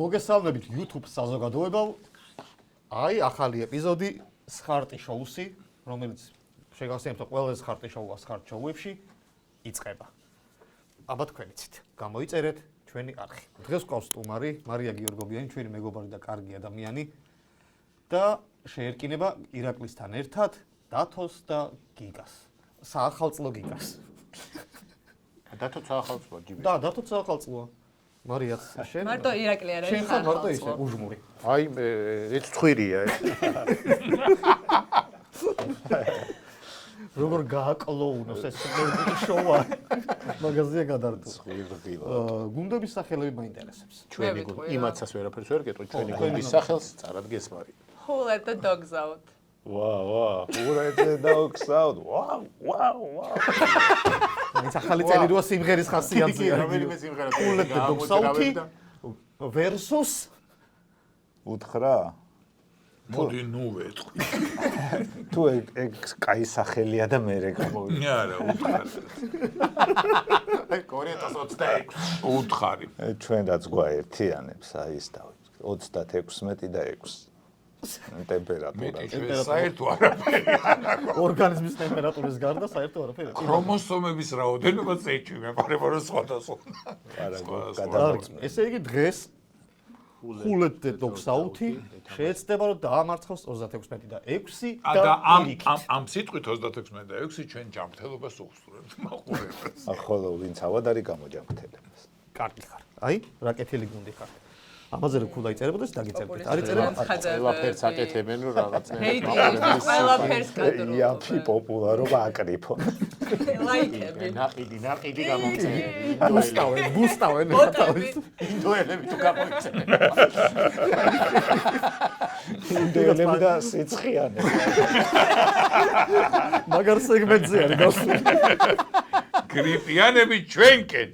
მოგესალმებით YouTube საზოგადოებამ. აი ახალი ეპიზოდი სხარტი შოუსი, რომელიც შეგახსენებთ, ყველაზე სხარტი შოუა სხარტ შოუებში იწყება. აბა თქვენიცით, გამოიწერეთ ჩვენი არხი. დღეს გვყავს სტუმარი მარია გიორგობიანი, ჩვენი მეგობარი და კარგი ადამიანი და შეერკინება ირაკლისთან ერთად დათოს და გიგას. საახალწლო გიგას. დათო საახალწლოა ჯიბი. და დათო საახალწლოა. მარიაც შენ მარტო ირაკლი არა შენ ხარ მარტო ისე უჟმური. აი ეს ცხვირია ეს. როგორ გააკლოუნოს ეს შოუა მაგაზია გადარდო. ცხვირდილა. გუნდების სახელები მაინტერესებს. ჩვენი გუნდი იმაცას ვერაფერს ვერ გეტყვი, ჩვენი გუნდის სახელს წარადგეს მარი. Who let the dogs out? Wow. Who let the dogs out? Wow. ეს ახალი წელი როა სიმღერის ხასიათზეა. რომელიმე სიმღერა Who let the dogs out versus უთხრა? მოდი ნუ ვეთყვი. თუ ეგ კაი სახელია და მე რე გამოვიდა. არა, უთხარი. აი 2026. უთხარი. ჩვენაც გვაერთიანებს აი ეს დავით 36 და 6 ტემპერატურა. საერთო არაფერი. ორგანიზმის ტემპერატურის გარდა საერთო არაფერი. ქრომოსომების რაოდენობაც ეჭვი, მეყარება რომ სხვადასხვა. ესე იგი დღეს Who let the dogs out-ი შეეცდება რომ დაამარცხოს 36 და 6 და ამ სიტყვით 36 და 6 ჩვენ ჯანმრთელობას უხსნებთ მაყურებელს. ხოლო ვინც ავად არის გამოჯანმრთელებას. კარგი ხარ. აი, რაკეტილი გუნდი ხარ. ამაზე რო ქულა იწერებოდეს დაგიწერებთ. არის წერება? ყველაფერს აკეთებენ რომ რაღაცნაირად ყველაფერს გადრო. იაფი პოპულარობა აკრიფო. ლაიკები. ნაყიდი გამოიწერენ. ბუსტავენ. ინდოელები თუ გამოიწერენ. ინდოელები და სიცხიანები. მაგარ სეგმენტზე არის გასული. გრიპიანები ჩვენკენ.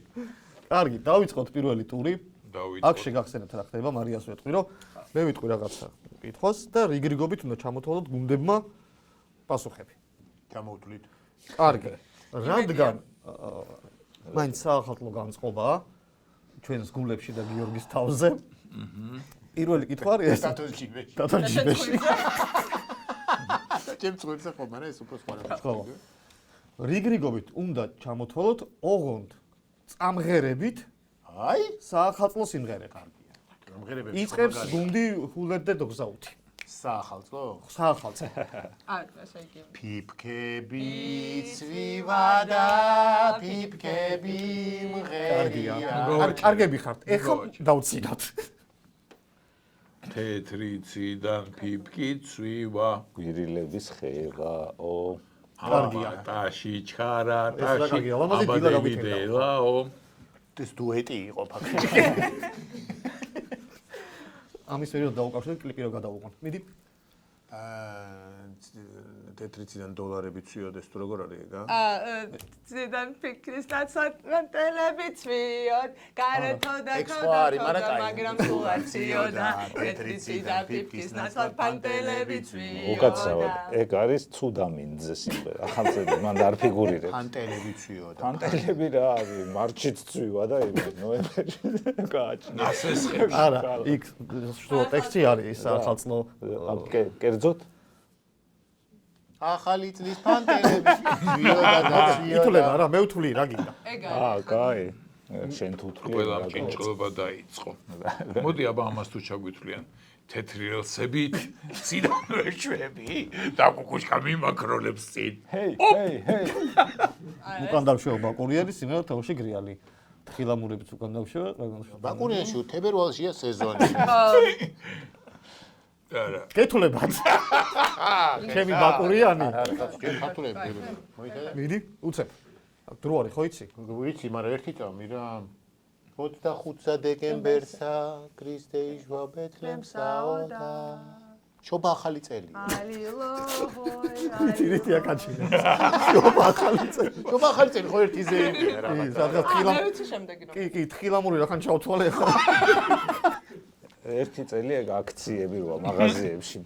კარგი, დავიწყოთ პირველი ტური. დავიწყოთ. აქ შეგახსენებთ რა ხდება, მარიას ვეთყვი, რომ მე ვიტყვი რაღაცა კითხვას და რიგრიგობით უნდა ჩამოთვალოთ გუნდებმა პასუხები. ჩამოვთვლით. კარგი. რადგან მაინც საახალწლო განწყობაა ჩვენს გულებში და გიორგის თავზე. პირველი კითხვა არის ეს. დათოს ჯიბეში. დათოს ჯიბეში. ჩემ წვერზე ხომ არა ეს უფრო სხვა რაღაცა. ხო. რიგრიგობით უნდა ჩამოთვალოთ ოღონდ წამღერებით აი, საახალწლო სიმღერები. გამღერებები. იწყებს გუნდი Who let the dogs out-ი. საახალწლო? საახალწლო. არა, შეიგე. ფიფქები ცვივა და ფიფქები მღერია. კარგები ხართ. ეხლა დავცინოთ. თეთრი ციდან ფიფკი ცვივა. გვირილების ხეღაო. კარგია. ტაში ჩხარა, ეს რა ტაში. კარგია, ლამაზი დილა გაგვიქენდა. დილაო. ეს დუეტი იყო ფაქტობრივად. ამის პერიოდ დაუკავშირეთ კლიპი რო გადავუყოთ. მიდი. თეთრიციდან დოლარები ცვიოდეს თუ როგორ არის ეგა? ციდან ფიქრის ნაცვლად ცვიოთ, გარეთო და მაგრამ სულად ცვიოდა, თეთრიციდან ფიქრის ნაცვლად პანტელები ცვიოდა. უკაცრავად, ეგ არის ცუდამინძე სიმღერა. ახალწელი მან არ ფიგურირებს. პანტელები ცვიოდა. პანტელები რა არის, მარჩიც ცვივა და იმენ ნოემბერში გააჩნია. ასესხები. არა, იქ შუა ტექსტი არის საახალწლო. კერძოდ ახალი წლის პანტელები ცვიოდა და ცვიოდა. ითვლება რა, მე ვთვლი რა გინდა. ეგ არის. კაი. შენ თუ თვლი ყველა მჭინჭლობა დაიწყო. მოდი აბა ამას თუ ჩაგვითვლიან. თეთრი რელსებით, ციდანვე შვები და კუკუშკა მიმაქროლებს წინ. ჰეი. უკან დავშევა ბაკურიანი, სიმღერა თავში გრიალი. თხილამურებით უკან დავშევა, ბაკურიანში თებერვალშია სეზონი. არა. გეთვლებათ. ჩემი ბაკურიანი. ქართულები. მიდი, უცებ. დრო არის ხო იცი? ვიცი, მაგრამ ერთი წამი რა. 25 დეკემბერსა ქრისტეიშვა ბეთლემსაო და შობა ახალი წელი. თირითი აკაჩინა. შობა ახალი წელი. შობა ახალი წელი ხო ერთი ზეიმია რაღაც. სადღაც თხილამ. მე ვიცი შემდეგი რა. კი, თხილამური რახან ჩავთვალე ახლა. ერთი წელი ეგ აქციები როა მაღაზიებში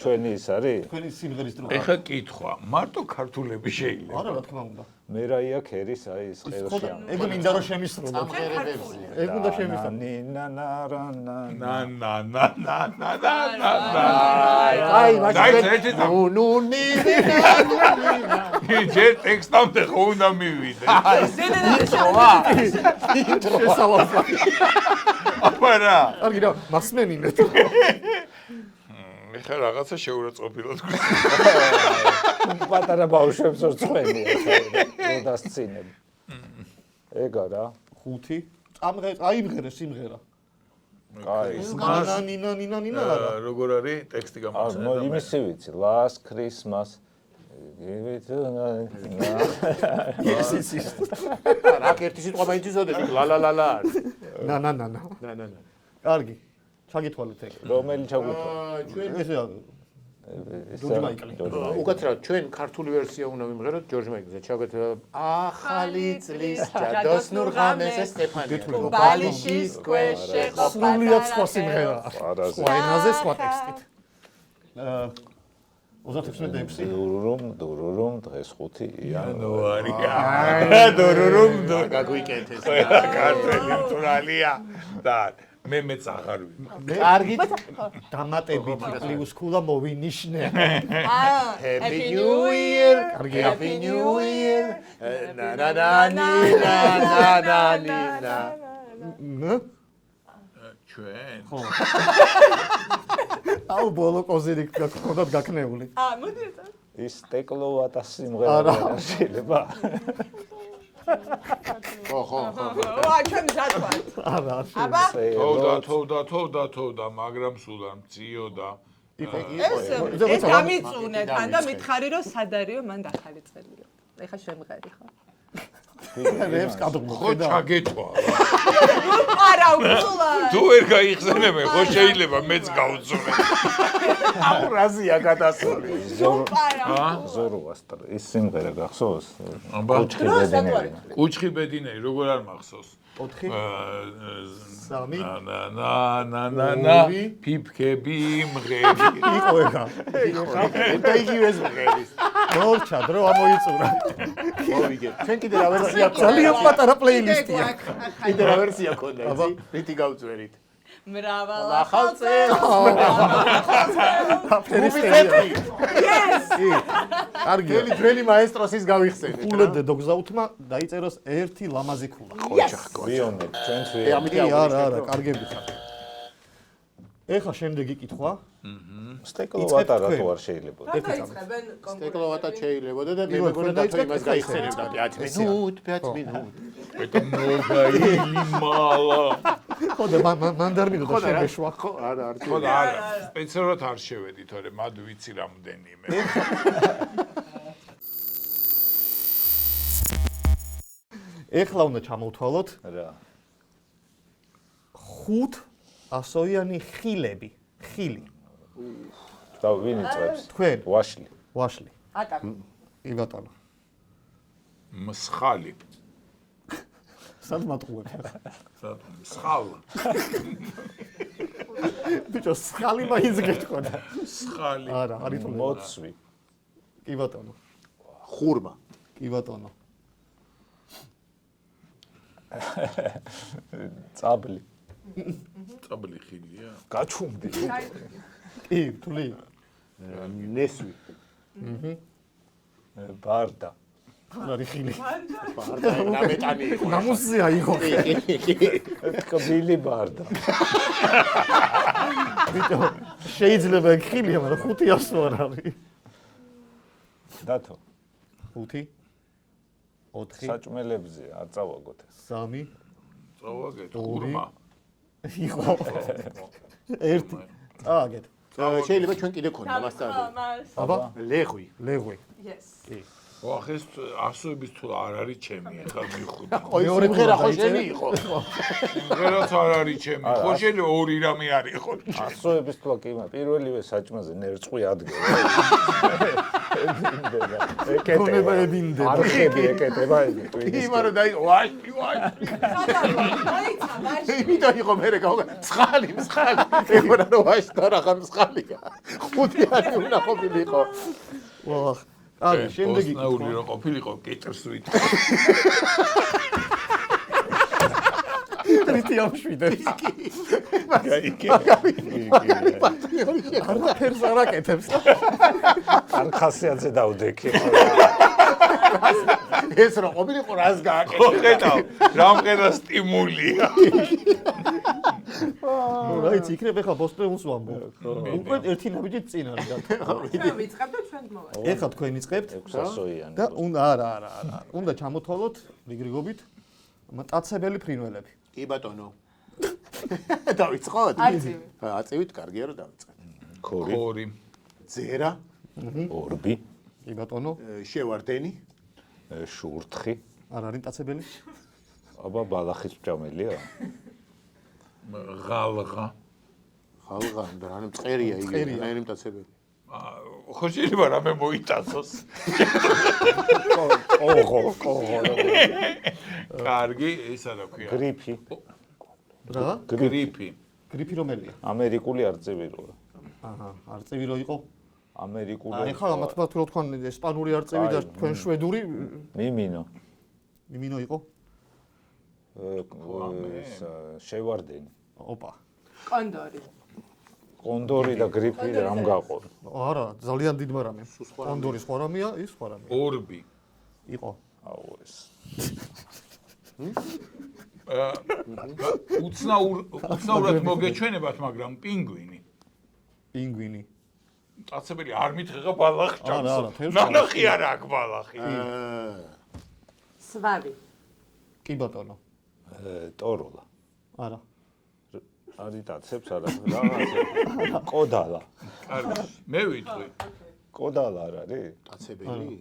ჩვენი ის არის? თქვენი სიმღერის დრო. ეხა კითხვა, მარტო ქართულები შეიძლება. არა, რა თქმა უნდა. მერაია ქერის აი ეს ყელში. ეგ მინდა რომ შემისრულო. ეგ უნდა შემისრულო. ნა ნა ნა ნა ნა ნა ნა. აი, მაშინ ნუ ჯერ ტექსტამდე ხო უნდა მივიდე. შესავალსა. აბარა. კარგი რა, მასმენინეთ. ეხა რაღაცა შეურაცხყოფილად პატარა ბავშვებს რო წვენია და დასცინები. ეგა რა. 5 აიმღერე სიმღერა. კაი. ნინა. როგორ არის ტექსტი აა გამოცემა? იმისი ვიცი, Last Christmas. Give it to რა ერთი სიტყვა მაინც იზოდები ლა. ნა. კარგი. ჩაგითვალეთ ეგ. რომელი ჩაგვითხო? ესე ჯორჯ მაიკლი. უკაცრავად ჩვენ ქართული ვერსია უნდა ვიმღეროთ ჯორჯ მაიკლზე. ჩაგვეთვალა ახალი წლის ჯადოს ნურღამესე სტეფანია. ბალიშის ქვეშე სრულიად სხვა სიმღერა. არაზე. სხვა ენაზე, სხვა ტექსტით. 36 დურურუმ დღეს 5 იანვარია. დურურუმ გაგვიკეთეს. ქართული მწვრალია და მე მეც აღარ ვი. კარგი. დამატებით პლუს ქულა მოვინიშნე. Happy New Year. Happy New Year. Na. ჩვენ აუ ბოლო კოზირი გქონდათ გაქნეული. მოდი ეს. ის ტეკლოვატა სიმღერა შეიძლება. ხო. ვა, ჩვენ მზადვართ. არა. აბა, თოვდა, მაგრამ სულ არ მწიოდა. ეს გამიწუნეთ, ანდა მითხარი რომ სად არისო, მან დახალი წელია. ეხა შემღერი ხო? რებს კადრმო ხო ჩაგეთვა. არა, უკულა. თუ ვერ გაიხსენებენ, ხო შეიძლება მეც გავწუნე. აურაზია გადასული. ზოროასტრი ის სიმღერა გახსოვს? აბა, კუჩხი ბედინერი, როგორ არ მახსოვს? 4 3 ნა ფიფქები მღერი. იყო ეგა. და იგივეს მღერის. მორჩა დრო ამოიწურა. მოვიგე. ჩვენ კიდე რა ვერსია ქონდა? ძალიან პატარა პლეილისტია. კიდე რა ვერსია ქონდა, იცი? რითი გავწვერით? მრავალ ახალწელს. Yes. კარგია. ძველი მაესტროსის გავიხსენეთ. ულედო გზაუთმა დაიწეროს ერთი ლამაზი ქულა. ვიონე ჩვენც არა, კარგები ხარ. ეხა შემდეგი კითხვა. სტეკლოვატა რატო არ შეიძლება? დაიწყებენ სტეკლოვატა შეიძლება და მე მეგონა და თუ იმას გაიხსენებდა 5 მინუტ. ეტა მობაილი მალა. ხოდა მანდარმინო და შემეშვა. ხო, არა. ხო და არა, სპეციალურად არ შევედი, თორემ მად ვიცი რამდენიმე. ეხლა უნდა ჩამოვთვალოთ რა. 5 ასოიანი ხილები. ხილი. და ვინ იწევს? თქვენ ვაშლი. ვაშლი. ატაკ. კი ბატონო. მსხალი. სად მატყუებ? მსხალა. ბიჭო, სხალი მაინც გეთქოდა. მსხალი. არა, არის მოცვი. კი ბატონო. ხურმა. კი ბატონო. წაბლი. წაბლი ხილია. გაჩუმდი. კი, თული. ნესვი. ბარდა. არის ხილი. ბარდა ნამეტანი იყო. ნამუსია იყო. კბილი ბარდა. ბიჭო, შეიძლება ხილია, მაგრამ 500 არ არის. დათო. 5 4 საჭმელებზე არ წავაგოთ. 3 წავაგეთ ხურმა. იყო. 1 აგეთ. შეიძლება ჩვენ კიდე ქონდა მასწავლებელი. აბა, ლეღვი. ლეღვი. Yes. ოხ ეს ასოების თუ არ არის ჩემი, ახლა მიხუდი. მეორე მღერა ხო შენი იყო? მღერაც არ არის ჩემი. ხო შეიძლება ორი რამე არ იყოს. ასოების თვა კი, პირველივე საჭმაზე ნერწყვი ადგება. ეკ გონება ედინდება. არხები ეკეტება იმარო დაი ვაში იმიტომ იყო მე ცხალი ეხლა რომ ვაში დარახან ცხალია 5 არი უნდა ყოფილიყო ვახ აი შემდეგი ნაური რომ ყოფილიყო კიტრს ვით რითი ამშვიდებს არაფერს არ აკეთებს არ ხასიათზე დავდექი ეს რომ ყოფილიყო რას გააკეთე ხედავ რა მყედა სტიმულია რაიც იქნებ ახლა ბოსპრემულს ვამბო უკვე ერთი ნაბიჯით წინ არის ჩვენ ვიწყებთ და ჩვენ მოვაწყებთ ეხლა თქვენ იწყებთ 600-იანი და არა უნდა ჩამოთვალოთ რიგრიგობით მტაცებელი ფრინველები კი ბატონო დავიწყოთ აწივით კარგია რომ დავიწყეთ ქორი ზერა ორბი კი ბატონო შევარდენი შურთხი არ არის მტაცებელი აბა ბალახის მჭამელია ღალღა ხალღა და რანე მწყერია იგი რანე მტაცებელი ხო შეიძლება რამე მოიტაცოს ოღო კარგი ისა რა ქვია გრიფი რა გრიფი რომელია ამერიკული არწივი როა აჰა არწივი რო იყო ამერიკული აი ხა მათემატიკურად რო თქვენ ესპანური არწივი და თქვენ შვედური მიმინო იყო შევარდენი ოპა კონდორი და გრიფი რამ გაყო არა ძალიან დიდ მარამე კონდორი სხვა რამეა ის სხვა რამეა ორბი იყო აუ ეს უცნაურად მოგეჩვენებათ მაგრამ პინგვინი მტაცებელი არ მითხება ბალახ ჭამს ნანახი არა აქ ბალახი სვავი კი ბატონო ტოროლა არა არის დაცებს არა რაღაცა კოდალა კარგი მე ვიტყვი კოდალა არ არის მტაცებელი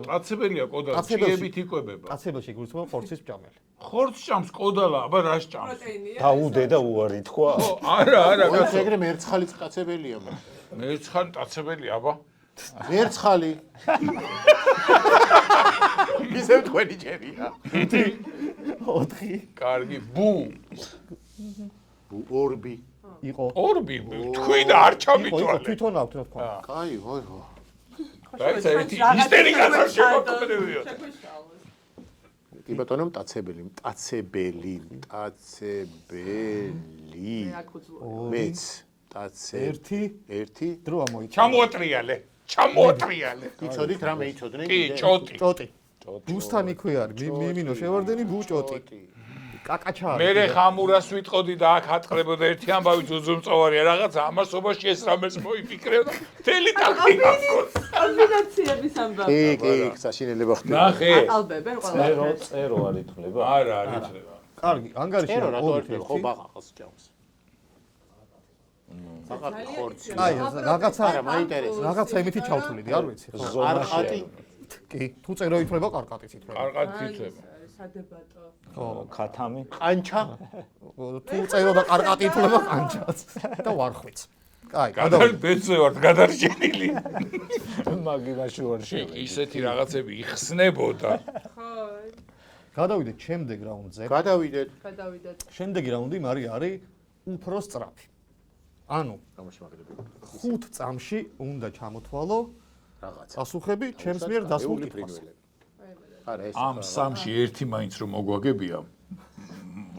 მტაცებელია კოდალა ჭიებით იკვებება მტაცებელში გულისხმობ ხორცის მჭამელი ხორცს ჭამს კოდალა აბა რას ჭამს დაუდე და უარი თქვა არა ეს ეგრე მერცხალი მტაცებელია მერცხალი მტაცებელია აბა მერცხალი ისე თქვენი ჯერია 4 კარგი ბუ ორბი იყო ორბი თქვი და არ ჩამიტვალე თვითონ აქვს რა თქვა კაი ვაი დაიცა ერთი ისტერიკას არ შემოქმედებიო კი ბატონო მტაცებელი მეც ერთი დროა მოიწა ჩამოატრიალე იცოდით რა მეიცოდნენ კი ჭოტი ბუსთან იქვე არის მიმინო შევარდენი ბუ ჭოტი კაკაჩა მე ხამურას ვიტყოდი და აქ ატყრებოდა ერთი ამბავი ძუძუმწოვარია რაღაცა ამასობაში ეს რამეს მოიფიქრე და თელი ტაქტიკა გქონდა კომბინაციების ამბავი კი საშინელება ხდება ნახე აყალბებენ ყველა წერო არ ითვლება არა არ ითვლება კარგი ანგარიში წერო არის რატო ორი ერთად ხო ბაღას ჭამს ბაღა ხორცი აი რაღაცა არა მაინტერესებს რაღაცა იმითი ჩავთვლიდი არ ვიცი ხო არყატი კი თუ წერო ითვლება კარკატიც ითვლება კარგად ითვლება სადებატო ხო ქათამი ყანჩა თუ წერო და კარკატი ითვლება ყანჩაც და ვარხვიც აი გადარბეცე ვარ გადარჩენილი მაგიმაში ვარ შევი ისეთი რაღაცები იხსნებოდა გადავიდეთ შემდეგ რაუნდზე გადავიდეთ შემდეგი რაუნდი მარი არის უფრო სწრაფი ანუ 5 წამში უნდა ჩამოთვალო რაღაცა პასუხები ჩემს მიერ დასმულ კითხვას არა ეს ამ სამში ერთი მაინც რომ მოგვაგებია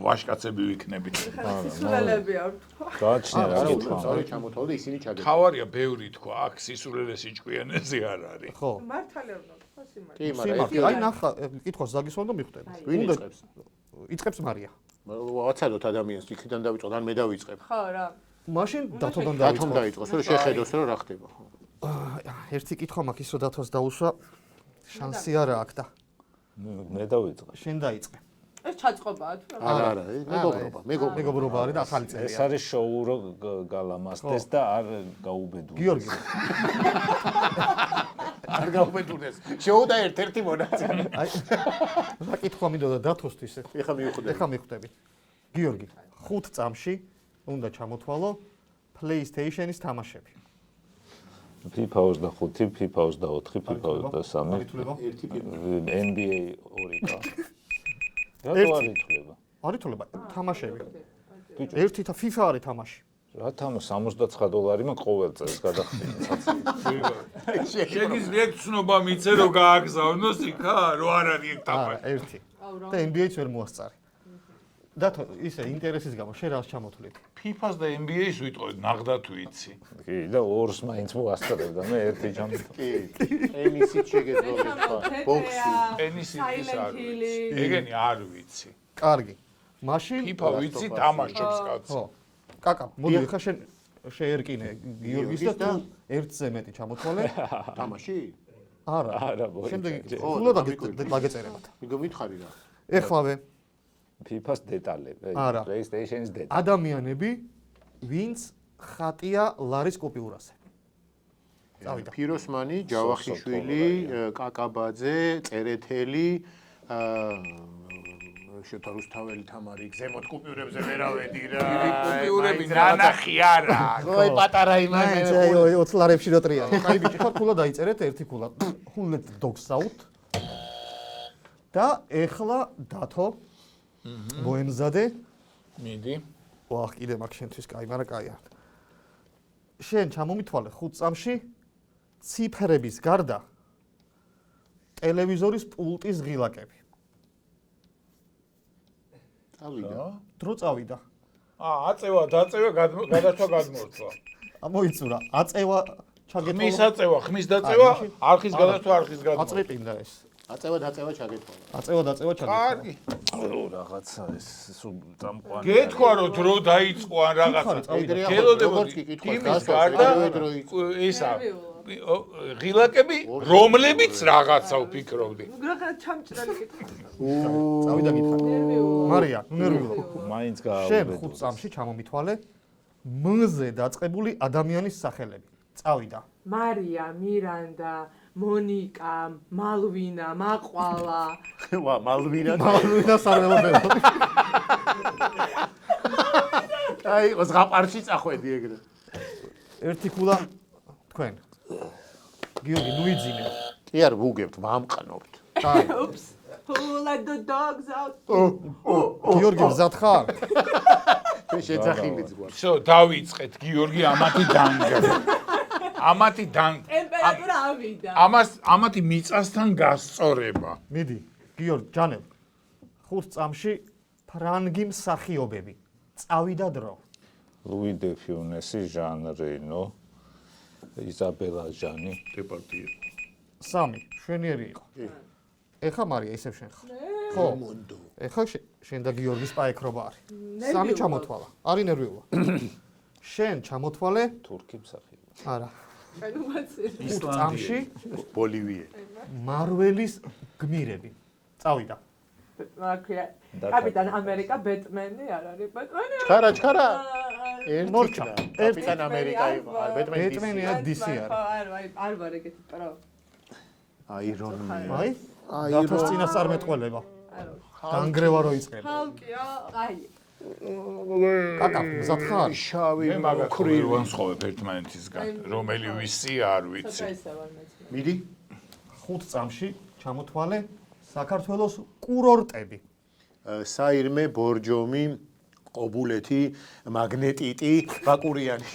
ვაშკაცები ვიქნებით სულელები არ თქვა გააჩნია რა კითხვა სწორი ჩამოთვალე ისინი ჩაგეთ თავარია ბევრი თქვა აქ სისულელესი ჭკვიანეზე არ არის ხო მართალია უნდა თქვა სიმართლე კი მაგრამ აი ნახა კითხვას ზაგისვან და მიხვდები ვინ იწყებს იწყებს მარია ვაცადოთ ადამიანს იქიდან დავიწყოთ ან მე დავიწყებ ხო რა მაშინ დათოდან რატომ დავიწყო დაიწყოს რომ შეხედოს რომ რა ხდება ხო ერთი კითხვა მაქვს ის რომ დათოს დაუშვა შანსი არა აქ და მე დავიწყე შენ დაიწყე ეს ჩაწყობაა თუ არა მეგობრობა მეგობრობა არის და ახალი ეს წელი არის შოუ რო გალამასდეს და არ გაუბედურდეს გიორგი არ გაუბედურდეს შოუ და ერთ-ერთი მონაწილე აი რა კითხვა მინდოდა დათოსთვის ეხა მიხვდები გიორგი 5 წამში უნდა ჩამოთვალო PlayStation-ის თამაშები FIFA 25, FIFA 24, FIFA 23, ითვლება? NBA 2K. რატო არ ითვლება? არ ითვლება თამაშები. ერთი და FIFA არის თამაში. რა თამა $69 მაქვს ყოველ წელს გადახდილი. შეგიძლია ცნობა მიცე რომ გააგზავნოს იქა რო არ არის ეგ თამაში. ერთი. და NBA-ც ვერ მოასწარი. დათო, ისე ინტერესის გამო შენ რას ჩამოთვლით? FIFA-ს და NBA-ს ვიტყოდი, ნახდათ ვიცი. კი, და ორს მაინც მოასწრებდა, მე ერთი ჩამოთვლი. კი, ტენისით შეგეძლო თქვა, ბოქსი. ტენისი ის არ ვიცი. ეგენი არ ვიცი. კარგი. მაშინ FIFA ვიცი, თამაშობს კაცი. ხო. კაკა, მოდი ხა შენ შეერკინე გიორგის და თუ ერთზე მეტი ჩამოთვალე. თამაში? არა. არა, მოიჭა. შემდეგ ხო, უნდა დამიკვირდი. დაგეწერებათ. მიგო მითხარი რა. ეხლავე FIFA-ს დეტალები, არა. PlayStation-ის დეტალები. ადამიანები, ვინც ხატია ლარის კუპიურაზე. წავიდა. ფიროსმანი, ჯავახიშვილი, კაკაბაძე, წერეთელი, შოთა რუსთაველი თამარი, ზემოთ კუპიურებზე ვერავედი რა. კუპიურები რა ნახი არა. ой, პატარა იმანი. 20 ლარებში რო ტრიანი. კაი ბიჭი, ხარ ქულა დაიწერეთ ერთი ქულა. Let dogs out. და ეხლა დათო ბოემზადე მიდი. ვახ, კიდე მაგ შენთვის კაი, მაგრამ კაი არ. შენ ჩამომითვალე 5 წამში ციფრების გარდა ტელევიზორის პულტის ღილაკები. წავიდა. დრო წავიდა. აწევა, დაწევა, გადაჭვა, გადმორცვა. მოიწურა, აწევა, ჩაგეთვალა. ხმის აწევა, ხმის დაწევა, არხის გადაჭვა, არხის გადმორცვა. აწრეპინდა ეს. აწევა დაწევა ჩაგეთვალა. აწევა დაწევა ჩაგეთვალა. კარგი. რაღაცა ეს სულ წამყვანი. გეთქვა რომ დრო დაიწყო ან რაღაცა. ეგრე ახლა გელოდებოდი. როგორც კი კითხვა იმის გასვლა, გარდა ეგრევე დრო იწყო. ისა ღილაკები, რომლებიც რაღაცა ვფიქრობდი. უგრაღა ჩამჭრალი კითხვა. წავიდა გითხრა. მარია, ნერვიულო. მაინც შენ გააუბრე. 5 წამში ჩამომითვალე მ-ზე დაწყებული ადამიანის სახელები. წავიდა. მარია, მირანდა, მონიკა, მალვინა, მაყვალა. ვა, მალვინა. მალვინა სარველობელო. აი, ზღაპარში წახვედი ეგრე. ერთი ქულა თქვენ. გიორგი, ნუიძინე. კი არ ვუგებთ, ვამყნობთ. აი, Oops. Who let the dogs out? გიორგი მზად ხარ? ჩვენ შეძახილიც გვაქვს. всё, დავიწყეთ გიორგი ამათი დანგა. ამათი დანგა. ტემპერატურა ავიდა. ამათი მიწასთან გასწორება. მიდი, გიორგი, ჯანებ. 5 წამში ფრანგი მსახიობები. წავიდა დრო. ლუი დე ფიუნესი, ჟან რენო, იზაბელა ჟანი. დეპარტია. 3 შვენიერი იყო. ეხა მარია ისევ შენ ხარ. ხო. ეხა შენ და გიორგის პაექრობა არის. 3 ჩამოთვალა. არის ნერვიულა. შენ ჩამოთვალე? თურქი მსახიობი. არა. კანუმაცი. წამში ბოლივიე. მარველის გმირები. წავიდა. მაქია. კაპიტან ამერიკა, ბეტმენი არ არის ბეტმენი. ჩქარა. ერთი მორჩა. ქნა. კაპიტან ამერიკა იყო. ბეტმენი. ბეტმენია DC არის. არ ვარ ეგეთი პრო. აირონ მენ. აი? დათოს წინასწარმეტყველება. დანგრევა რო იწყება. ჰალკია, აი. კაკა, მზად ხარ? შავი მე მაგათ ხრივან სხვავებ ერთმანეთისგან, რომელი ვისი არ ვიცი. ესა ვარ მეც. მიდი. 5 წამში ჩამოთვალე საქართველოს კურორტები. საირმე, ბორჯომი, ყობულეთი, მაგნეტიტი, ბაკურიანი.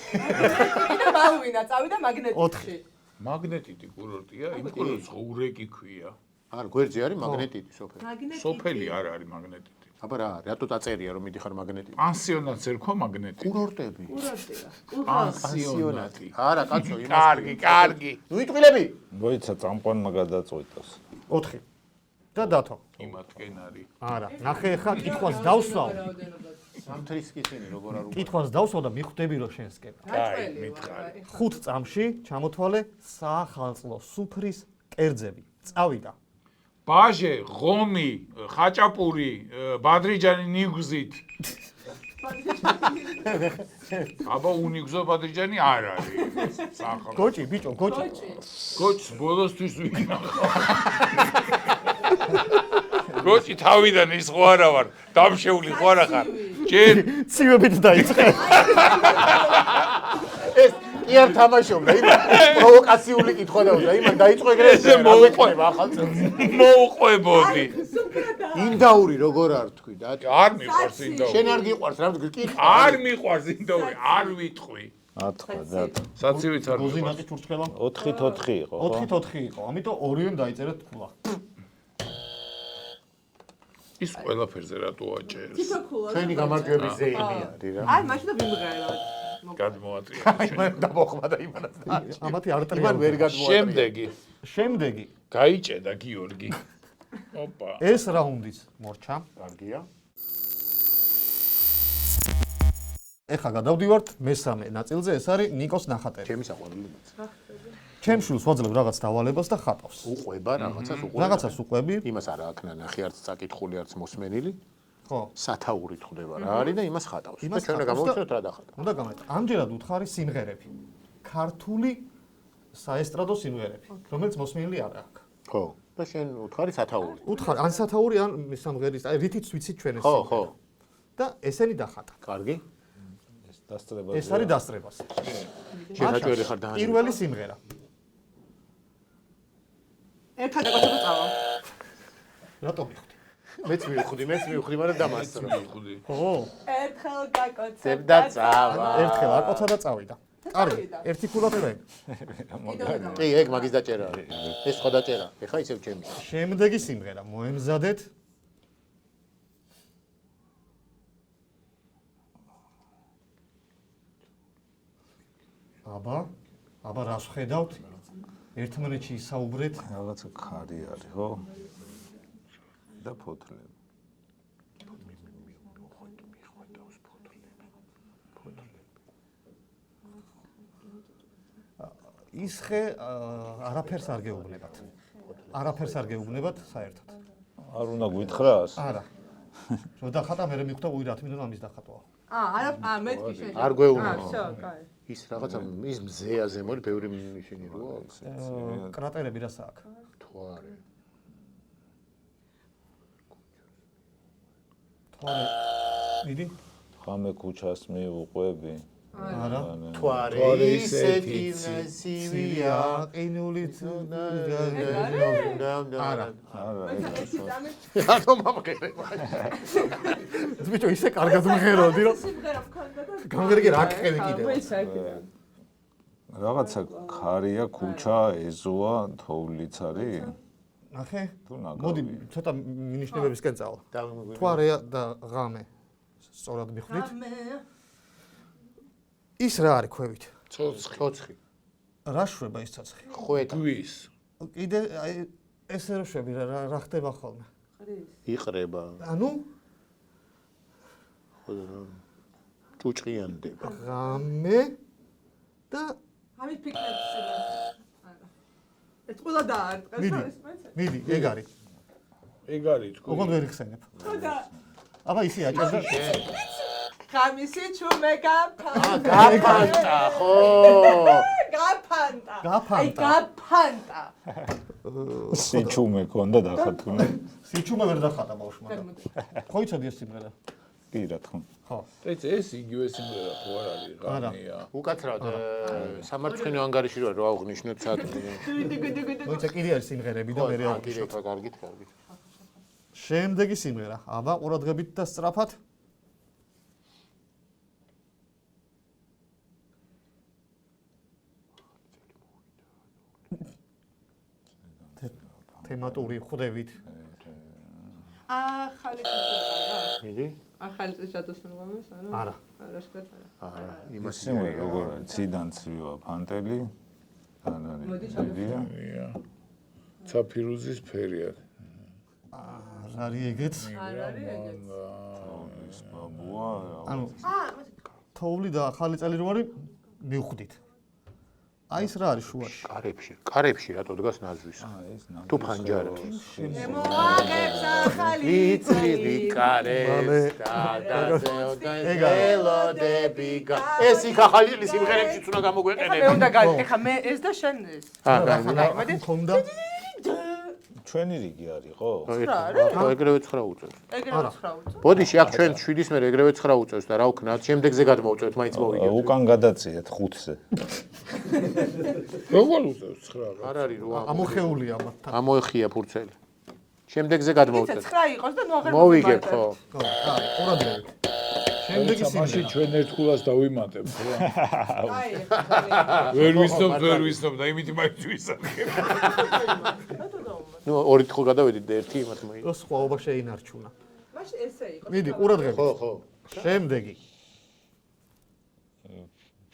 კიდე მალვინა წავიდა მაგნეტიკში. მაგნეტიტი კურორტია, იმ კურორტს ურეკი ქვია. არ გვერდზე არის მაგნეტიტი სოფელი. სოფელი არ არის მაგნეტიტი. აბა რა, რატო დაწერია რომ მიდიხარ მაგნეტიტი? პანსიონატს ერქვა მაგნეტიტი. კურორტები. კურორტია. პანსიონატი. არა, კაცო, იმას. კარგი, კარგი. ნუ იტყვილები. მოიცა წამყვანმა გადაწყვიტოს. 4 და დათო. იმათკენ არის. არა, ნახე ხა კითხვას დავსვავ. სამთრის კისენი როგორ არ კითხვას დავსვავ და მიხვდები რომ შენსკენ. კაი, მითხარი. 5 წამში ჩამოთვალე საახალწლო სუფრის კერძები. წავიდა. ბაჟე, ღომი, ხაჭაპური, ბადრიჯანი ნიგზით. აბა უნიგზო ბადრიჯანი არ არის. სახალხო. გოჭი, ბიჭო, გოჭი. გოჭს ბოლოსთვის ვინახავ. გოჭი თავიდან ის ხო არა ვარ, დამშეული ხო არა ხარ. ჯერ ცივებით დაიწყე. კი არ თამაშობდა, იმან პროვოკაციული კითხვა დაუძა, იმან დაიწყო ეგრე ესე მოუყვება ახალ წელს. მოუყვებოდი. ინდაური როგორ არ თქვი და არ მიყვარს ინდოური. შენ არ გიყვარს რა მგკი? არ მიყვარს ინდოური, არ ვიტყვი. ათქვა და საცივით არ მიყვარს. გოზინაკი ჩურჩხელა 4-4 იყო, ხო? 4-4 იყო, ამიტომ ორივემ დაიწერა თქულა. ის ყველაფერზე რატო აჭერს? თითო ქულა. ჩვენი გამარჯვების ზეიმი არის რა. აი, მაშინ და ვიმღეროთ. გადმოატრია. იმან დამოხმა და იმანაც დააჭირა. ამათი არ იმან ვერ გადმოატრია. შემდეგი შემდეგი გაიჭედა გიორგი. ოპა. ეს რაუნდიც მორჩა. კარგია. ეხლა გადავდივართ მესამე ნაწილზე, ეს არის ნიკოს ნახატები. ჩემი საყვარელი ნაწილი. ჩემ შვილს ვაძლევ რაღაც დავალებას და ხატავს. უყვება რაღაცას უყვება. რაღაცას უყვები, იმას არა აქ ნახე არც წაკითხული არც მოსმენილი. ხო. სათაურით ხვდება რა არის და იმას ხატავს. და იმას ჩვენ ხატავს და- გამოვიცნოთ რა დახატა. უნდა გამეთ. ამჯერად უთხარი სიმღერები. ქართული საესტრადო სიმღერები, რომელიც მოსმენილი არ აქვს. ხო. და შენ უთხარი სათაური. უთხარი ან სათაური ან სამღერის, აი რითიც ვიცით ჩვენ ეს. ხო, ხო. და ესენი დახატა. კარგი. ეს დასწრება. ეს არის დასწრებას. შეჰაჭველი ხარ და პირველი სიმღერა. ერთად აკეთებ წავა. რატო მიხდი? მეც მივხვდი, მაგრამ დამასწრო. ხუდი. ხო. ერთხელ გაკოცებ ძებ და წავა. ერთხელ აკოცა და წავიდა. კარგი, ერთი ქულა პერაი. კი, ეგ მაგის დაჭერა არის. ეს სხვა დაჭერა. ეხა ისევ ჩემი. შემდეგი სიმღერა მოემზადეთ. აბა რას ხედავთ? ერთმანეთში ისაუბრეთ. რაღაცა ქარი არის, ხო? და ფოთლები. ის ხე არაფერს არ გეუბნებათ. არაფერს არ გეუბნებათ საერთოდ. არ უნდა გვითხრას? არა. რო დახატა მე მიხვდა უირათ, მინდოდა ამის დახატვა. არა, მეთქი შენ. არ გვეუბნება. всё, კაი. ის რაღაცა ის მზეა ზემორი ბევრი ნიშანი როა აქვს. კრატერები რას აქვს? თვარე. თვარე. მიდი. ხამე ქუჩას მიუყვები. არა. თვარე ისეთი სივია. ყინული არა. რატო მომღერება? ბიჭო ისე კარგად მღეროდი რომ სიმღერა ვქონდა და გამღერგი რა გყევი კიდევ. რაღაცა ქარია, ქუჩა, ეზოა, თოვლიც არის. ნახე? თუ ნაგავი. მოდი ცოტა მინიშნებებისკენ წავალ. თვარეა და ღამე. სწორად მიხვდით? ის რა არის ქვევით? ცოცხი. რა შვება ის ცოცხი? ხვეთა. გვის. კიდე აი ესე რო შვები რა ხდება ხოლმე? იყრება. ანუ ჭუჭყიანდება. ღამე და ამით ფიქრებს სიმღერა. არა. ეს ყველა დაარტყეს მიდი. და ეს მეცე. მიდი, ეგ არის. ეგ არის თქვი. ოღონდ ვერ იხსენებ. ხოდა აბა ისე აჭერდა. ხამისი ჩუმე გაფანტა. გაფანტა, ხო. გაფანტა. გაფანტა. აი გაფანტა. სიჩუმე ქონდა დახატული. სიჩუმე ვერ დახატა ბავშვმა. ხო იცოდი ეს სიმღერა? კი რა თქმა. ხო. ეს იგივე სიმღერა ხო არ არის ღამეა. უკაცრავად სამარცხინო ანგარიში რო აღვნიშნოთ საათი. მოიცა კიდე არის სიმღერები და მე კიდე კარგით. შემდეგი სიმღერა. აბა ყურადღებით და სწრაფად. თემატური ხვდებით. ახალი წესია. მიდი? ახალი წესი შადოსნურღამეს, ანუ? არა. არა, შეგეთ არა. არა, იმას სიმღერა როგორ არის? ციდან ცვივა ფანტელი. ან მოდი, არის. ია. ცაფირუზის ფერია. არ არის ეგეც. არ არის ეგეც. ის ბაბუა. ანუ აა, თოვლი და ახალი წელი რო არის მივხვდით. აი ეს რა არის შუაში? კარებში რატო დგას ნაზვის? ეს ნამი. თუ ფანჯარა. მემოაღებს ახალი იწლივი კარებს და ელოდები ეს იქ ახალი სიმღერებშიც უნდა მე გამოგვეყენები. უნდა გაიგე, ხა მე ეს და შენ ეს. აა, მოდი. ხონდა. ჩვენი რიგი არის, ხო? ეგრევე 9 უწევს. ეგრევე 9 უწევს. ბოდიში აქ ჩვენ 7-ის მერე ეგრევე 9 უწევს და რა ვქნათ? შემდეგზე გადმოვწევთ, მაინც მოვიგებთ. უკან გადაციეთ 5-ზე. როგორ უწევს 9? არ არის რო ამოხეულია ამათთან. ამოეხია ფურცელი. შემდეგზე იცი გადმოვწევთ. 9 იყოს და ნუ აღარ მოვიგებ ხო? ხო, აი, ყურადღებით. შემდეგი მაშინ სიმღერა. ჩვენ ერთგულას დავიმატებთ, ხო? აი, ვერ ვიცნობ და იმით მაინც ვისახებ. ნუ ორი თხო გადავედით და ერთი იმათ მოიგე. და სხვაობა შეინარჩუნა. მაშინ ესე იყო. მიდი, ყურადღებით. ხო. შემდეგი.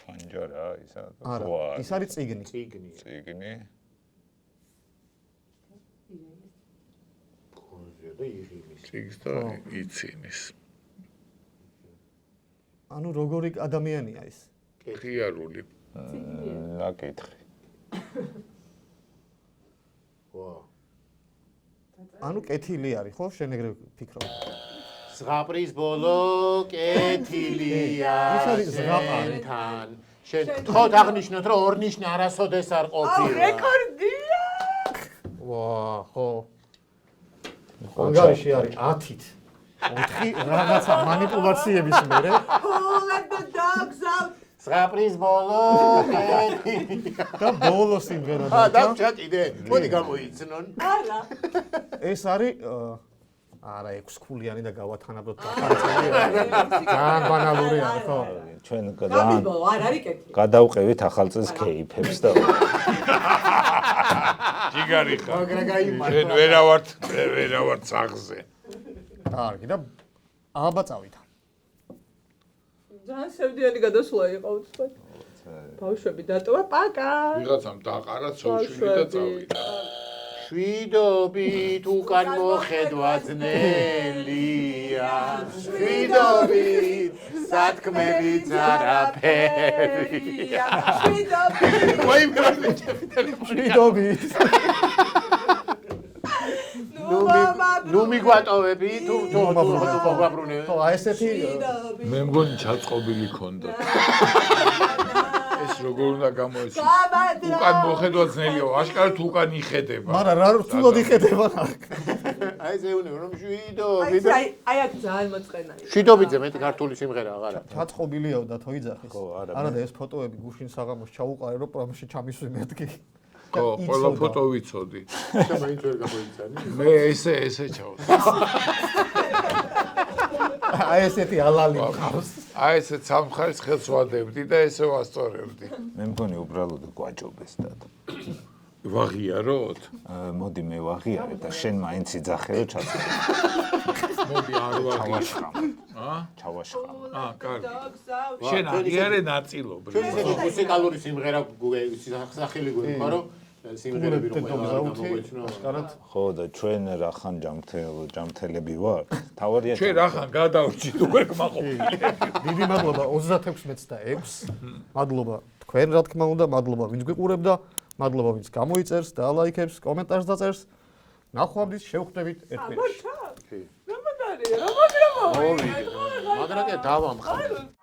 ფანჯარა ისა. არა, ის არის წიგნი. ციგნი. წიგნი. კონზია და იღიმის. წიგს და იცინის. ანუ როგორი ადამიანია ის? ღიარული. ნაკითხი. ვა. ანუ კეთილი არის, ხო? შენ ეგრე ფიქრობ. ზღაპრის ბოლო კეთილია. ის არის ზღაპარი. თან. შენ თქოთ აღნიშნოთ რომ ორ ნიშნა არასოდეს არ აუ, ყოფილა. რეკორდია. ვა, ხო. ანგარიში არის 10-ით. 4 რაღაცა манипуляციების მერე. Oh, let the dogs out. ზღაპრის ბოლო კეთილია. და ბოლო სიმღერა და და ჩაკიდე. მოდი გამოიცნონ. არა. ეს არის არა 6 ქულიანი და გავათანაბროთ ძალიან ბანალური არის ხო? ჩვენ გამიბოლო, არ არის კეთილი. გადავყევით ახალ წელს кейფებს და ჯიგარი ხარ. აგრა გაიმართა. ჩვენ ვერავართ საღზე. კარგი და აბა წავით. ძალიან სევდიანი გადასვლა იყო უცბად. ბავშვები დატოვა პაკა. ვიღაცამ დაყარა ცოშვილი და წავიდა. შვიდობით უკან მოხედვა ძნელია. შვიდობით სათქმებიც არაფერია. შვიდობით. შვიდობით. ნუ მიგვატოვები თუ მოგაბრუნე. ხო, აი ესეთი მე მგონი ჩაწყობილი ქონდა. ეს როგორ უნდა გამოეცი? უკან მოხედვა ძნელიო, აშკარად უკან იხედება. მაგრამ რა რთულად იხედება რა. აი ეს ეუნე რომ შვიდობით. აი აქ ძალიან მოწყენაა. შვიდობიძე მეტი ქართული სიმღერა აღარა. ჩაწყობილიაო და თოიძახის. ხო, არა, არა და ეს ფოტოები გუშინ საღამოს ჩაუყარე რომ პრომში ჩამისვი მეთქი. ხო, ყველა ფოტო ვიცოდი. და მაინც ვერ გამოიცანი. მე ესე ჩავს. აი ესეთი ალალი მყავს. აი ესე სამხარეს ხელს ვადებდი და ესე ვასწორებდი. მე მგონი უბრალოდ გვაჯობეს და ვაღიაროთ? მოდი მე ვაღიარე და შენ მაინც იძახე რომ ჩაწყო. მოდი არ ვაღიარებ. ჩავაშხა. კარგი. შენ აღიარე ნაწილობრივ. ჩვენ ისეთი მუსიკალური სიმღერა სახელი გვექვა რომ სიმღერები რომ გამოგვეცნო. ხო და ჩვენ რახან ჯამთელები ვარ. თავარია ჩვენ რახან გადავრჩით უკვე გმაყოფილი. დიდი მადლობა 36-6. მადლობა თქვენ რა თქმა უნდა, მადლობა ვინც გვიყურებდა, მადლობა ვინც გამოიწერს და ლაიქებს, კომენტარს დაწერს. ნახვამდის შევხვდებით ერთმანეთს. რა მაგარია, რა მაგარია. მოვიდე. მაგრამ კი დავამხარ.